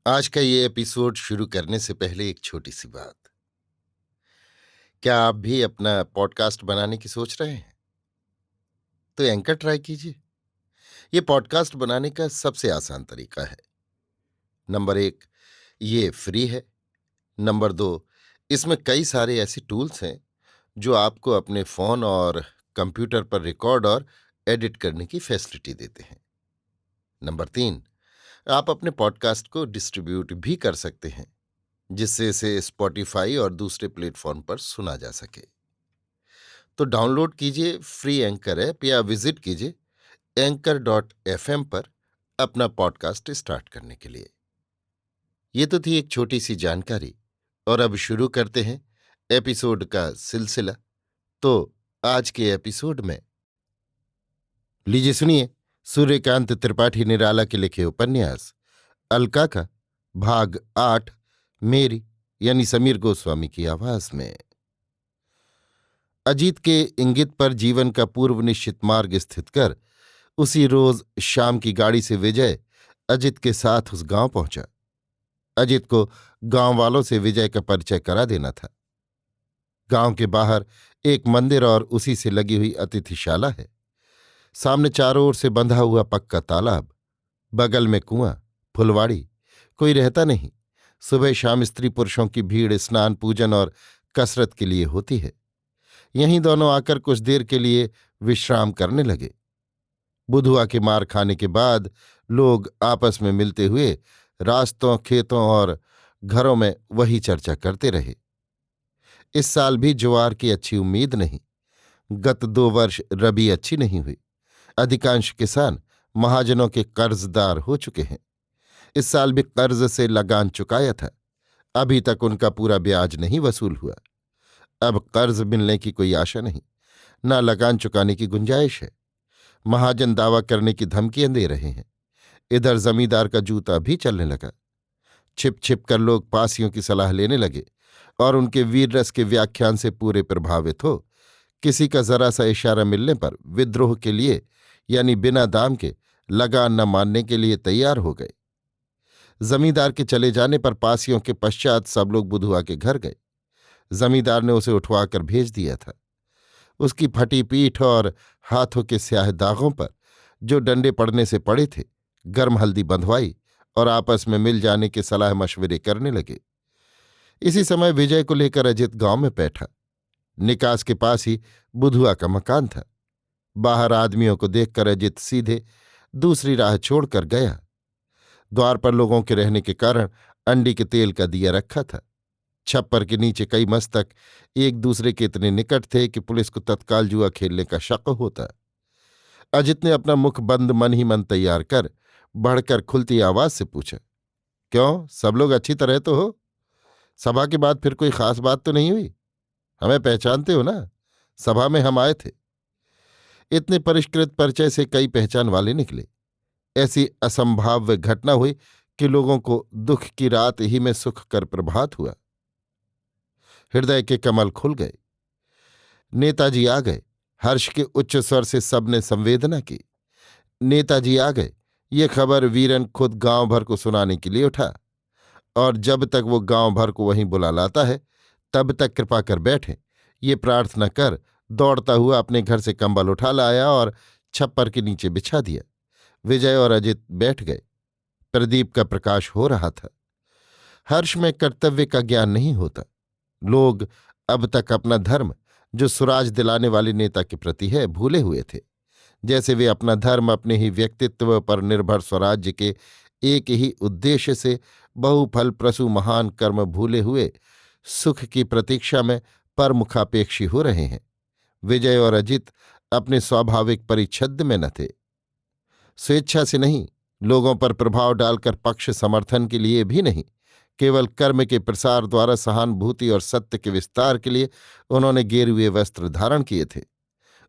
आज का ये एपिसोड शुरू करने से पहले एक छोटी सी बात। क्या आप भी अपना पॉडकास्ट बनाने की सोच रहे हैं? तो एंकर ट्राई कीजिए। ये पॉडकास्ट बनाने का सबसे आसान तरीका है। नंबर 1, ये फ्री है। नंबर 2, इसमें कई सारे ऐसे टूल्स हैं जो आपको अपने फोन और कंप्यूटर पर रिकॉर्ड और एडिट करने की फैसिलिटी देते हैं। नंबर 3, आप अपने पॉडकास्ट को डिस्ट्रीब्यूट भी कर सकते हैं, जिससे इसे स्पॉटिफाई और दूसरे प्लेटफॉर्म पर सुना जा सके। तो डाउनलोड कीजिए फ्री एंकर ऐप या विजिट कीजिए anchor.fm पर अपना पॉडकास्ट स्टार्ट करने के लिए। ये तो थी एक छोटी सी जानकारी, और अब शुरू करते हैं एपिसोड का सिलसिला। तो आज के एपिसोड में लीजिए सुनिए सूर्यकांत त्रिपाठी निराला के लिखे उपन्यास अलका का भाग 8, मेरी यानी समीर गोस्वामी की आवाज में। अजीत के इंगित पर जीवन का पूर्व निश्चित मार्ग स्थित कर उसी रोज शाम की गाड़ी से विजय अजित के साथ उस गांव पहुंचा। अजित को गांव वालों से विजय का परिचय करा देना था। गांव के बाहर एक मंदिर और उसी से लगी हुई अतिथिशाला है। सामने चारों ओर से बंधा हुआ पक्का तालाब, बगल में कुआं, फुलवाड़ी। कोई रहता नहीं। सुबह शाम स्त्री पुरुषों की भीड़ स्नान पूजन और कसरत के लिए होती है। यहीं दोनों आकर कुछ देर के लिए विश्राम करने लगे। बुधुआ के मार खाने के बाद लोग आपस में मिलते हुए रास्तों, खेतों और घरों में वही चर्चा करते रहे। इस साल भी ज्वार की अच्छी उम्मीद नहीं। गत 2 वर्ष रबी अच्छी नहीं हुई। अधिकांश किसान महाजनों के कर्जदार हो चुके हैं। इस साल भी कर्ज से लगान चुकाया था। अभी तक उनका पूरा ब्याज नहीं वसूल हुआ। अब कर्ज मिलने की कोई आशा नहीं, न लगान चुकाने की गुंजाइश है। महाजन दावा करने की धमकियां दे रहे हैं। इधर जमींदार का जूता भी चलने लगा। छिप छिप कर लोग पासियों की सलाह लेने लगे और उनके वीर रस के व्याख्यान से पूरे प्रभावित हो किसी का जरा सा इशारा मिलने पर विद्रोह के लिए यानी बिना दाम के लगान न मानने के लिए तैयार हो गए। जमींदार के चले जाने पर पासियों के पश्चात सब लोग बुधुआ के घर गए। जमींदार ने उसे उठवाकर भेज दिया था। उसकी फटी पीठ और हाथों के स्याह दागों पर जो डंडे पड़ने से पड़े थे, गर्म हल्दी बंधवाई और आपस में मिल जाने के सलाह मशवरे करने लगे। इसी समय विजय को लेकर अजित गांव में बैठा। निकास के पास ही बुधुआ का मकान था। बाहर आदमियों को देखकर अजित सीधे दूसरी राह छोड़कर गया। द्वार पर लोगों के रहने के कारण अंडी के तेल का दिया रखा था। छप्पर के नीचे कई मस्तक एक दूसरे के इतने निकट थे कि पुलिस को तत्काल जुआ खेलने का शक होता। अजित ने अपना मुख बंद मन ही मन तैयार कर बढ़कर खुलती आवाज से पूछा, क्यों, सब लोग अच्छी तरह तो हो? सभा के बाद फिर कोई खास बात तो नहीं हुई? हमें पहचानते हो ना? सभा में हम आए थे। इतने परिष्कृत परिचय से कई पहचान वाले निकले। ऐसी असंभाव्य घटना हुई कि लोगों को दुख की रात ही में सुख कर प्रभात हुआ। हृदय के कमल खुल गए। नेताजी आ गए। हर्ष के उच्च स्वर से सबने संवेदना की। नेताजी आ गए, ये खबर वीरन खुद गांव भर को सुनाने के लिए उठा, और जब तक वो गांव भर को वहीं बुला लाता है तब तक कृपा कर बैठे, ये प्रार्थना कर दौड़ता हुआ अपने घर से कंबल उठा लाया और छप्पर के नीचे बिछा दिया। विजय और अजित बैठ गए। प्रदीप का प्रकाश हो रहा था। हर्ष में कर्तव्य का ज्ञान नहीं होता। लोग अब तक अपना धर्म, जो सुराज दिलाने वाले नेता के प्रति है, भूले हुए थे। जैसे वे अपना धर्म अपने ही व्यक्तित्व पर निर्भर स्वराज्य के एक ही उद्देश्य से बहुफल प्रसू महान कर्म भूले हुए सुख की प्रतीक्षा में परमुखापेक्षी हो रहे हैं। विजय और अजित अपने स्वाभाविक परिच्छद में न थे। स्वेच्छा से नहीं, लोगों पर प्रभाव डालकर पक्ष समर्थन के लिए भी नहीं, केवल कर्म के प्रसार द्वारा सहानुभूति और सत्य के विस्तार के लिए उन्होंने गेरुए वस्त्र धारण किए थे।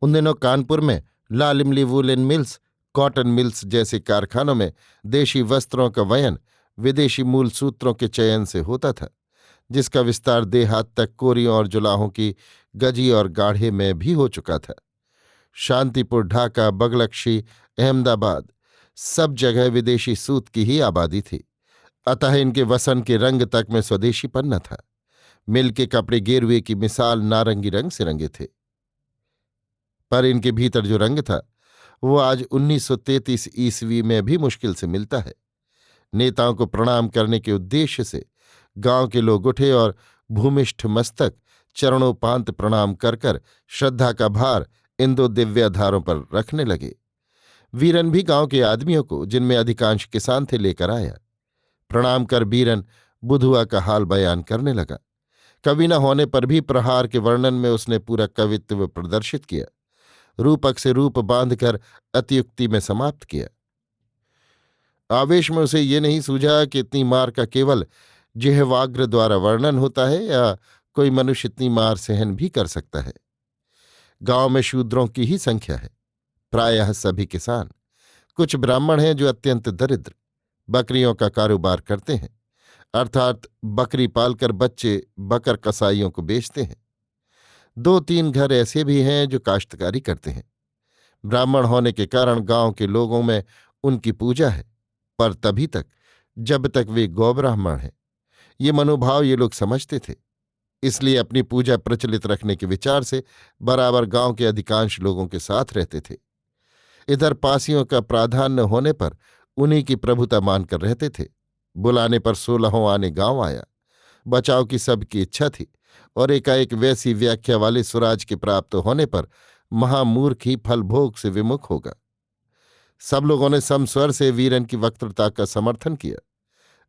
उन दिनों कानपुर में लाल इमली वूलन मिल्स, कॉटन मिल्स जैसे कारखानों में देशी वस्त्रों का वयन विदेशी मूल सूत्रों के चयन से होता था, जिसका विस्तार देहात तक कोरियों और जुलाहों की गजी और गाढ़े में भी हो चुका था। शांतिपुर, ढाका, बगलक्षी, अहमदाबाद, सब जगह विदेशी सूत की ही आबादी थी। अतः इनके वसन के रंग तक में स्वदेशीपन न था। मिल के कपड़े गेरुए की मिसाल नारंगी रंग से रंगे थे, पर इनके भीतर जो रंग था वो आज 1933 ईस्वी में भी मुश्किल से मिलता है। नेताओं को प्रणाम करने के उद्देश्य से गांव के लोग उठे और भूमिष्ठ मस्तक चरणोपांत प्रणाम कर कर श्रद्धा का भार इन दो दिव्याधारों पर रखने लगे। वीरन भी गांव के आदमियों को, जिनमें अधिकांश किसान थे, लेकर आया। प्रणाम कर बीरन बुधुआ का हाल बयान करने लगा। कवि न होने पर भी प्रहार के वर्णन में उसने पूरा कवित्व प्रदर्शित किया, रूपक से रूप बांधकर अतियुक्ति में समाप्त किया। आवेश में उसे ये नहीं सूझा कि इतनी मार का केवल जिह्वाग्र द्वारा वर्णन होता है या कोई मनुष्य इतनी मार सहन भी कर सकता है। गांव में शूद्रों की ही संख्या है, प्रायः सभी किसान। कुछ ब्राह्मण हैं जो अत्यंत दरिद्र बकरियों का कारोबार करते हैं, अर्थात बकरी पालकर बच्चे बकर कसाईयों को बेचते हैं। 2-3 घर ऐसे भी हैं जो काश्तकारी करते हैं। ब्राह्मण होने के कारण गांव के लोगों में उनकी पूजा है, पर तभी तक जब तक वे गौब्राह्मण हैं। ये मनोभाव ये लोग समझते थे, इसलिए अपनी पूजा प्रचलित रखने के विचार से बराबर गांव के अधिकांश लोगों के साथ रहते थे। इधर पासियों का प्राधान्य होने पर उन्हीं की प्रभुता मानकर रहते थे। बुलाने पर 16 आने गांव आया। बचाव की सबकी इच्छा थी और एकाएक वैसी व्याख्या वाले स्वराज के प्राप्त होने पर महामूर्ख ही फलभोग से विमुख होगा। सब लोगों ने समस्वर से वीरन की वक्तृता का समर्थन किया।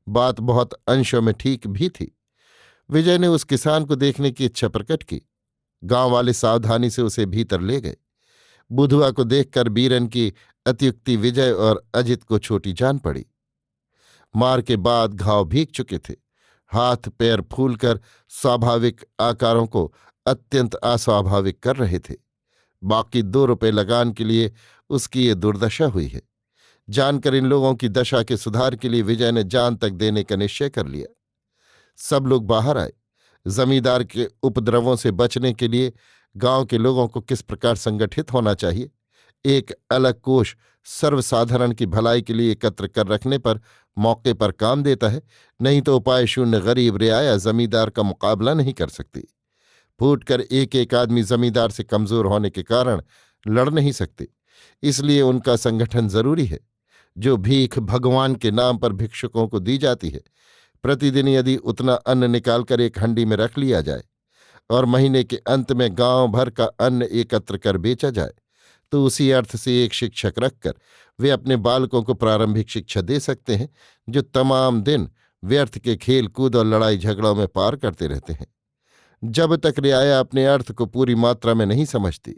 बात बहुत अंशों में ठीक भी थी। विजय ने उस किसान को देखने की इच्छा प्रकट की। गांव वाले सावधानी से उसे भीतर ले गए। बुधुआ को देखकर बीरन की अतियुक्ति विजय और अजित को छोटी जान पड़ी। मार के बाद घाव भीग चुके थे। हाथ पैर फूलकर स्वाभाविक आकारों को अत्यंत अस्वाभाविक कर रहे थे। बाकी 2 रुपए लगान के लिए उसकी ये दुर्दशा हुई है। जानकर इन लोगों की दशा के सुधार के लिए विजय ने जान तक देने का निश्चय कर लिया। सब लोग बाहर आए। जमींदार के उपद्रवों से बचने के लिए गांव के लोगों को किस प्रकार संगठित होना चाहिए, एक अलग कोष सर्वसाधारण की भलाई के लिए एकत्र कर रखने पर मौके पर काम देता है, नहीं तो उपाय शून्य गरीब रियाया जमींदार का मुकाबला नहीं कर सकती। फूटकर एक एक आदमी जमींदार से कमजोर होने के कारण लड़ नहीं सकते, इसलिए उनका संगठन जरूरी है। जो भीख भगवान के नाम पर भिक्षुकों को दी जाती है, प्रतिदिन यदि उतना अन्न निकालकर एक हंडी में रख लिया जाए और महीने के अंत में गांव भर का अन्न एकत्र कर बेचा जाए, तो उसी अर्थ से एक शिक्षक रखकर वे अपने बालकों को प्रारंभिक शिक्षा दे सकते हैं, जो तमाम दिन व्यर्थ के खेल कूद और लड़ाई झगड़ों में पार करते रहते हैं। जब तक रियाया अपने अर्थ को पूरी मात्रा में नहीं समझती,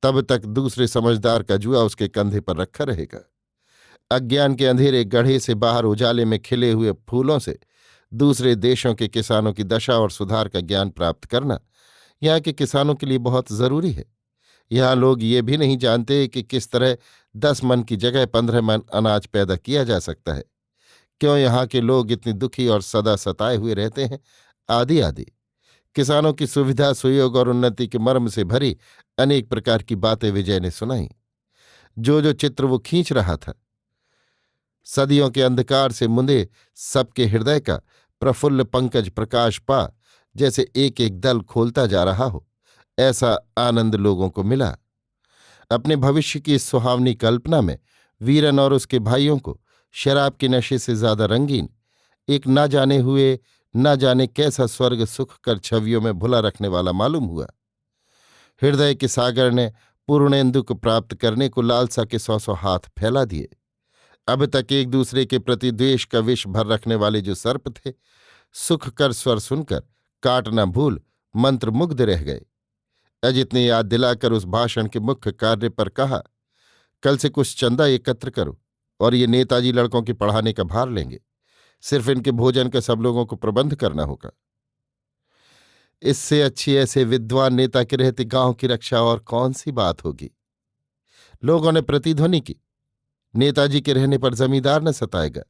तब तक दूसरे समझदार का जुआ उसके कंधे पर रखा रहेगा। अज्ञान के अंधेरे गढ़े से बाहर उजाले में खिले हुए फूलों से दूसरे देशों के किसानों की दशा और सुधार का ज्ञान प्राप्त करना यहाँ के किसानों के लिए बहुत जरूरी है। यहाँ लोग ये भी नहीं जानते कि किस तरह 10 मन की जगह 15 मन अनाज पैदा किया जा सकता है, क्यों यहाँ के लोग इतने दुखी और सदा सताए हुए रहते हैं, आदि आदि। किसानों की सुविधा सुयोग और उन्नति के मर्म से भरी अनेक प्रकार की बातें विजय ने सुनाई। जो चित्र वो खींच रहा था, सदियों के अंधकार से मुंदे सबके हृदय का प्रफुल्ल पंकज प्रकाश पा जैसे एक एक दल खोलता जा रहा हो, ऐसा आनंद लोगों को मिला। अपने भविष्य की इस सुहावनी कल्पना में वीरन और उसके भाइयों को शराब के नशे से ज्यादा रंगीन एक ना जाने हुए न जाने कैसा स्वर्ग सुख कर छवियों में भुला रखने वाला मालूम हुआ। हृदय के सागर ने पूर्णेन्दु को प्राप्त करने को लालसा के 100 हाथ फैला दिए। अब तक एक दूसरे के प्रति द्वेष का विष भर रखने वाले जो सर्प थे, सुख कर स्वर सुनकर काट न भूल मंत्रमुग्ध रह गए। अजित ने याद दिलाकर उस भाषण के मुख्य कार्य पर कहा, कल से कुछ चंदा एकत्र करो और ये नेताजी लड़कों के पढ़ाने का भार लेंगे। सिर्फ इनके भोजन का सब लोगों को प्रबंध करना होगा। इससे अच्छी ऐसे विद्वान नेता के रहते गांव की रक्षा और कौन सी बात होगी। लोगों ने प्रतिध्वनि की, नेताजी के रहने पर जमींदार न सताएगा।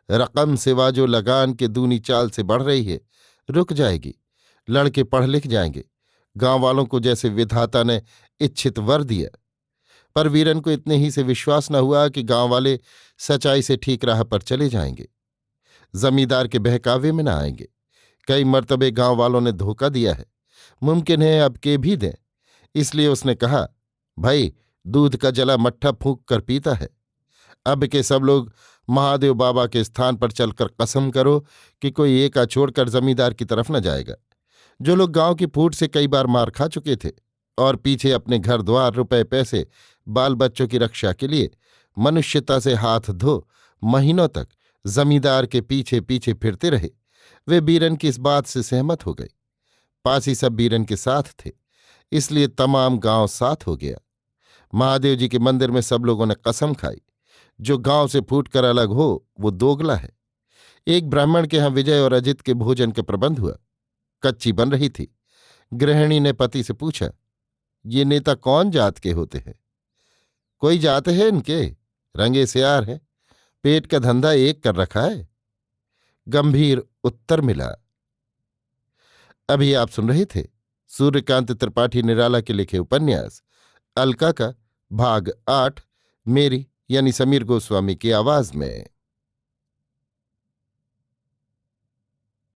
रकम सिवा जो लगान के दूनी चाल से बढ़ रही है, रुक जाएगी। लड़के पढ़ लिख जाएंगे। गांव वालों को जैसे विधाता ने इच्छित वर दिया। पर वीरन को इतने ही से विश्वास न हुआ कि गांव वाले सच्चाई से ठीक राह पर चले जाएंगे। जमींदार के बहकावे में न आएंगे। कई मर्तबे गांव वालों ने धोखा दिया है, मुमकिन है अब के भी दें। इसलिए उसने कहा, भाई दूध का जला मट्ठा फूंक कर पीता है। अब के सब लोग महादेव बाबा के स्थान पर चलकर कसम करो कि कोई एका छोड़कर जमींदार की तरफ न जाएगा। जो लोग गांव की फूट से कई बार मार खा चुके थे और पीछे अपने घर द्वार, रुपए पैसे, बाल बच्चों की रक्षा के लिए मनुष्यता से हाथ धो महीनों तक जमींदार के पीछे पीछे फिरते रहे, वे बीरन की इस बात से सहमत हो गए। पासी सब बीरन के साथ थे, इसलिए तमाम गांव साथ हो गया। महादेव जी के मंदिर में सब लोगों ने कसम खाई, जो गांव से फूटकर अलग हो वो दोगला है। एक ब्राह्मण के यहां विजय और अजित के भोजन का प्रबंध हुआ। कच्ची बन रही थी। गृहिणी ने पति से पूछा, ये नेता कौन जात के होते हैं? कोई जात है इनके? रंगे सियार है, पेट का धंधा एक कर रखा है। गंभीर उत्तर मिला। अभी आप सुन रहे थे सूर्यकांत त्रिपाठी निराला के लिखे उपन्यास अलका का भाग 8, मेरी यानी समीर गोस्वामी की आवाज में।